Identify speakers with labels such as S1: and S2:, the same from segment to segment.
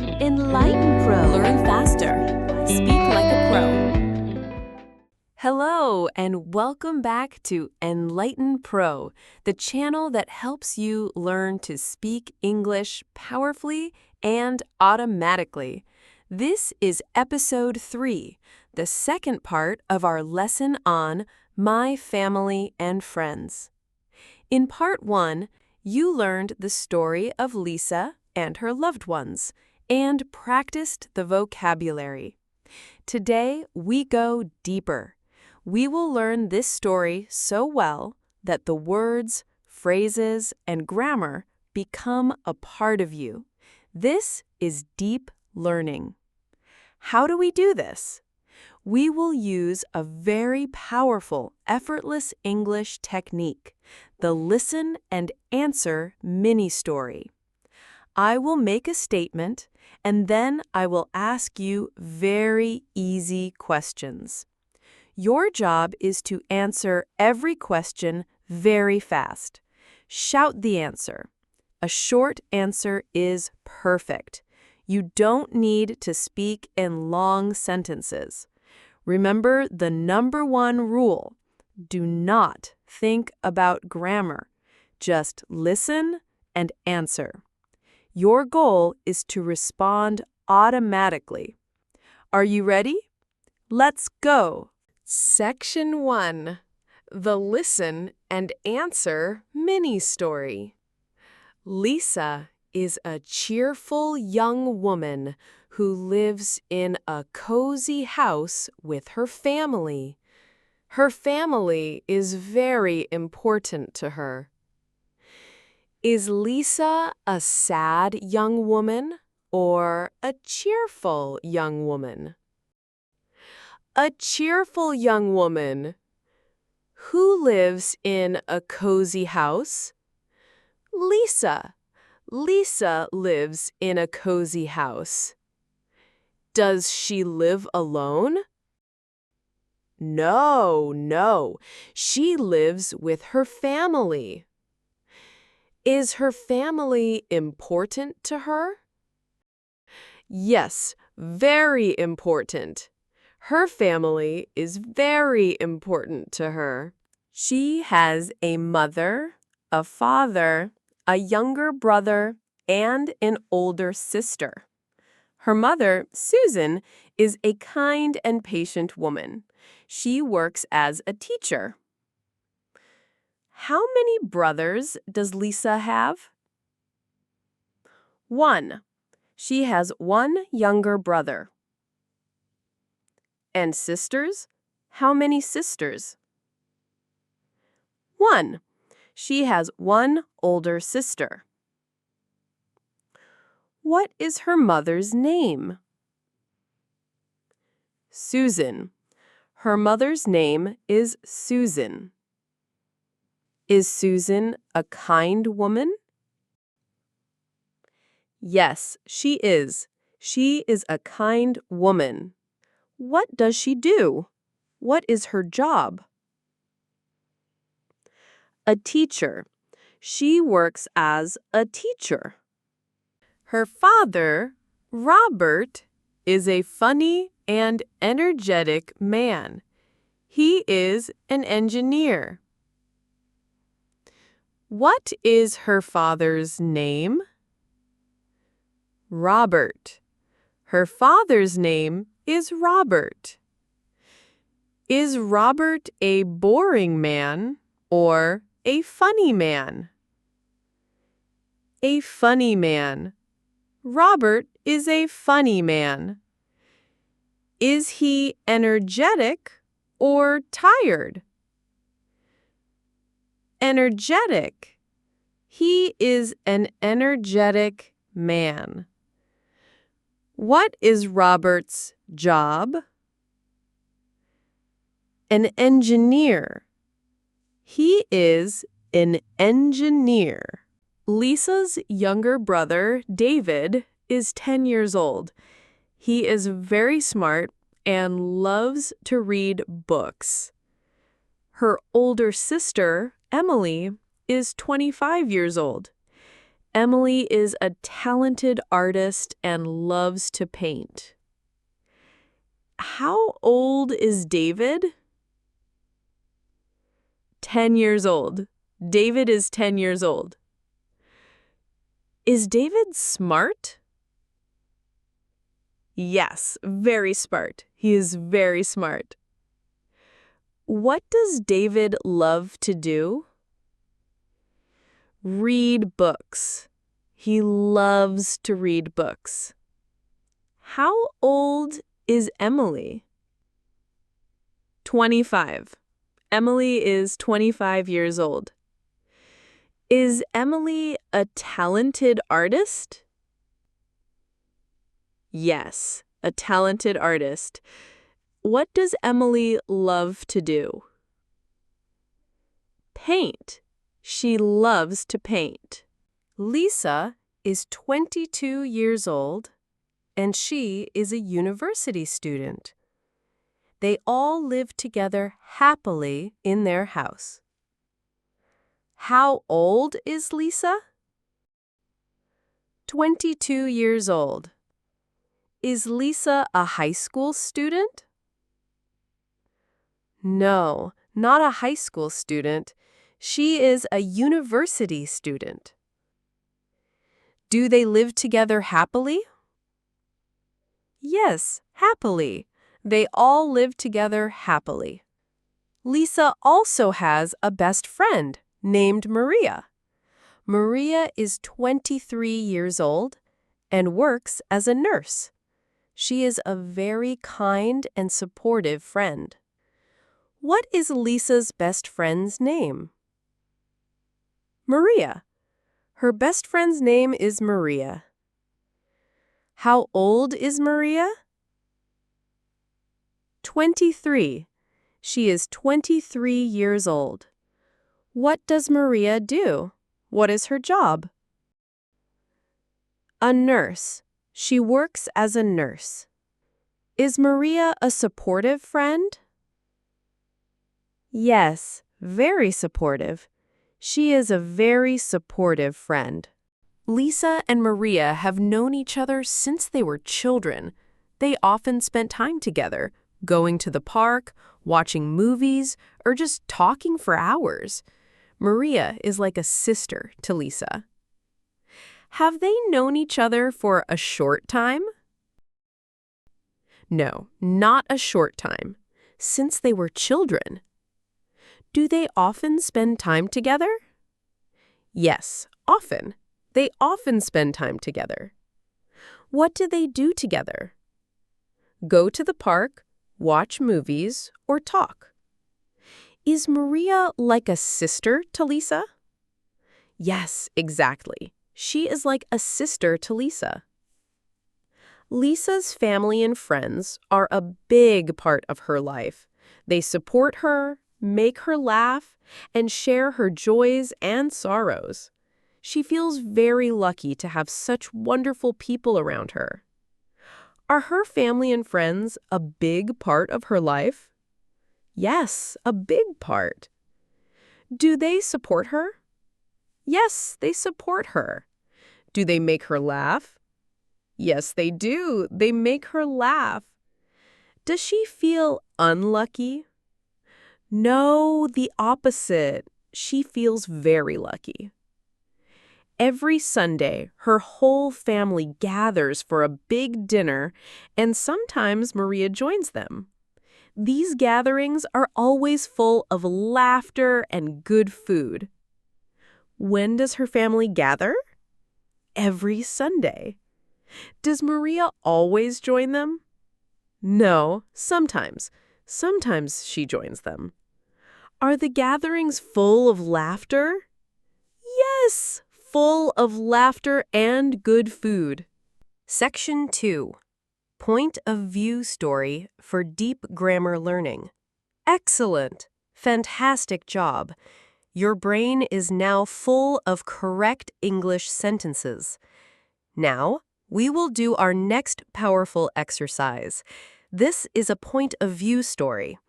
S1: Enlighten Pro. Learn faster. Speak like a pro. Hello, and welcome back to Enlighten Pro, the channel that helps you learn to speak English powerfully and automatically. This is episode 3, the second part of our lesson on My Family and Friends. In part 1, you learned the story of Lisa and her loved ones and practiced the vocabulary. Today, we go deeper. We will learn this story so well that the words, phrases, and grammar become a part of you. This is deep learning. How do we do this? We will use a very powerful, effortless English technique, the listen and answer mini-story. I will make a statement, and then I will ask you very easy questions. Your job is to answer every question very fast. Shout the answer. A short answer is perfect. You don't need to speak in long sentences. Remember the number 1 rule. Do not think about grammar. Just listen and answer. Your goal is to respond automatically. Are you ready? Let's go! Section 1. The Listen and Answer Mini-Story. Lisa is a cheerful young woman who lives in a cozy house with her family. Her family is very important to her. Is Lisa a sad young woman or a cheerful young woman? A cheerful young woman. Who lives in a cozy house? Lisa. Lisa lives in a cozy house. Does she live alone? No. She lives with her family. Is her family important to her? Yes, very important. Her family is very important to her. She has a mother, a father, a younger brother, and an older sister. Her mother, Susan, is a kind and patient woman. She works as a teacher. How many brothers does Lisa have? 1. She has 1 younger brother. And sisters? How many sisters? 1. She has 1 older sister. What is her mother's name? Susan. Her mother's name is Susan. Is Susan a kind woman? Yes, she is. She is a kind woman. What does she do? What is her job? A teacher. She works as a teacher. Her father, Robert, is a funny and energetic man. He is an engineer. What is her father's name? Robert. Her father's name is Robert. Is Robert a boring man or a funny man? A funny man. Robert is a funny man. Is he energetic or tired? Energetic. He is an energetic man. What is Robert's job? An engineer. He is an engineer. Lisa's younger brother, David, is 10 years old. He is very smart and loves to read books. Her older sister, Emily, is 25 years old. Emily is a talented artist and loves to paint. How old is David? 10 years old. David is 10 years old. Is David smart? Yes, very smart. He is very smart. What does David love to do? Read books. He loves to read books. How old is Emily? 25. Emily is 25 years old. Is Emily a talented artist? Yes, a talented artist. What does Emily love to do? Paint. She loves to paint. Lisa is 22 years old, and she is a university student. They all live together happily in their house. How old is Lisa? 22 years old. Is Lisa a high school student? No, not a high school student. She is a university student. Do they live together happily? Yes, happily. They all live together happily. Lisa also has a best friend named Maria. Maria is 23 years old and works as a nurse. She is a very kind and supportive friend. What is Lisa's best friend's name? Maria. Her best friend's name is Maria. How old is Maria? 23. She is 23 years old. What does Maria do? What is her job? A nurse. She works as a nurse. Is Maria a supportive friend? Yes, very supportive. She is a very supportive friend. Lisa and Maria have known each other since they were children. They often spent time together, going to the park, watching movies, or just talking for hours. Maria is like a sister to Lisa. Have they known each other for a short time? No, not a short time. Since they were children. Do they often spend time together? Yes, often. They often spend time together. What do they do together? Go to the park, watch movies, or talk. Is Maria like a sister to Lisa? Yes, exactly. She is like a sister to Lisa. Lisa's family and friends are a big part of her life. They support her, make her laugh, and share her joys and sorrows. She feels very lucky to have such wonderful people around her. Are her family and friends a big part of her life? Yes, a big part. Do they support her? Yes, they support her. Do they make her laugh? Yes, they do. They make her laugh. Does she feel unlucky? No, the opposite. She feels very lucky. Every Sunday, her whole family gathers for a big dinner, and sometimes Maria joins them. These gatherings are always full of laughter and good food. When does her family gather? Every Sunday. Does Maria always join them? No, sometimes. Sometimes she joins them. Are the gatherings full of laughter? Yes, full of laughter and good food. Section 2. Point of View Story for Deep Grammar Learning. Excellent! Fantastic job! Your brain is now full of correct English sentences. Now, we will do our next powerful exercise. This is a point of view story.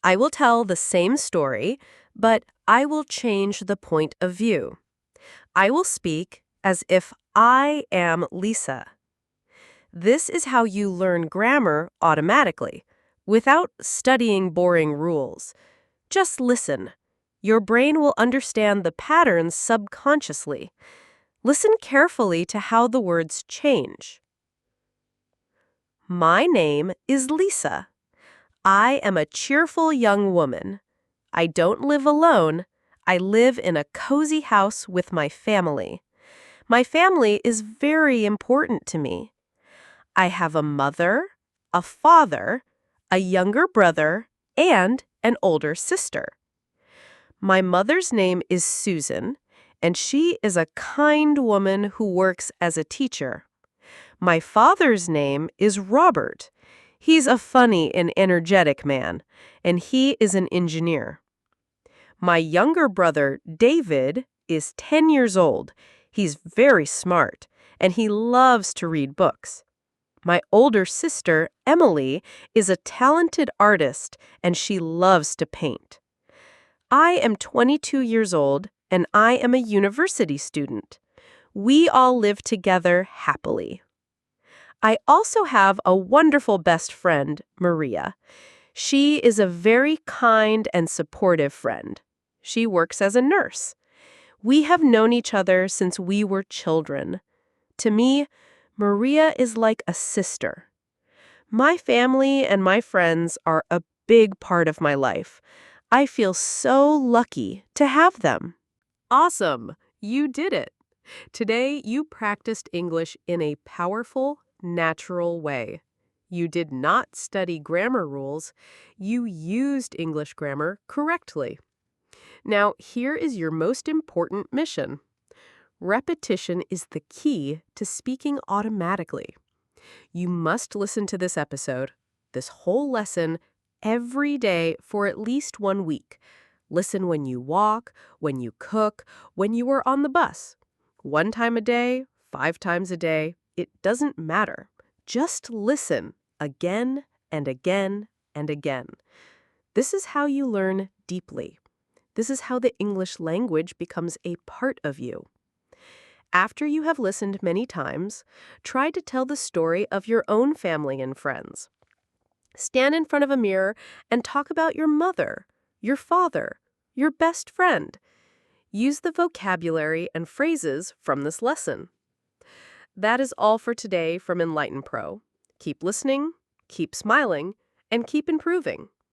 S1: I will tell the same story, but I will change the point of view. I will speak, as if I am Lisa. This is how you learn grammar automatically, without studying boring rules. Just listen. Your brain will understand the patterns subconsciously. Listen carefully to how the words change. My name is Lisa. I am a cheerful young woman. I don't live alone. I live in a cozy house with my family. My family is very important to me. I have a mother, a father, a younger brother, and an older sister. My mother's name is Susan, and she is a kind woman who works as a teacher. My father's name is Robert. He's a funny and energetic man, and he is an engineer. My younger brother, David, is 10 years old. He's very smart, and he loves to read books. My older sister, Emily, is a talented artist, and she loves to paint. I am 22 years old, and I am a university student. We all live together happily. I also have a wonderful best friend, Maria. She is a very kind and supportive friend. She works as a nurse. We have known each other since we were children. To me, Maria is like a sister. My family and my friends are a big part of my life. I feel so lucky to have them. Awesome! You did it! Today, you practiced English in a powerful, natural way. You did not study grammar rules. You used English grammar correctly. Now, here is your most important mission. Repetition is the key to speaking automatically. You must listen to this episode, this whole lesson, every day for at least 1 week. Listen when you walk, when you cook, when you are on the bus. 1 time a day, 5 times a day, it doesn't matter. Just listen again and again and again. This is how you learn deeply. This is how the English language becomes a part of you. After you have listened many times, try to tell the story of your own family and friends. Stand in front of a mirror and talk about your mother, your father, your best friend. Use the vocabulary and phrases from this lesson. That is all for today from Enlighten Pro. Keep listening, keep smiling, and keep improving.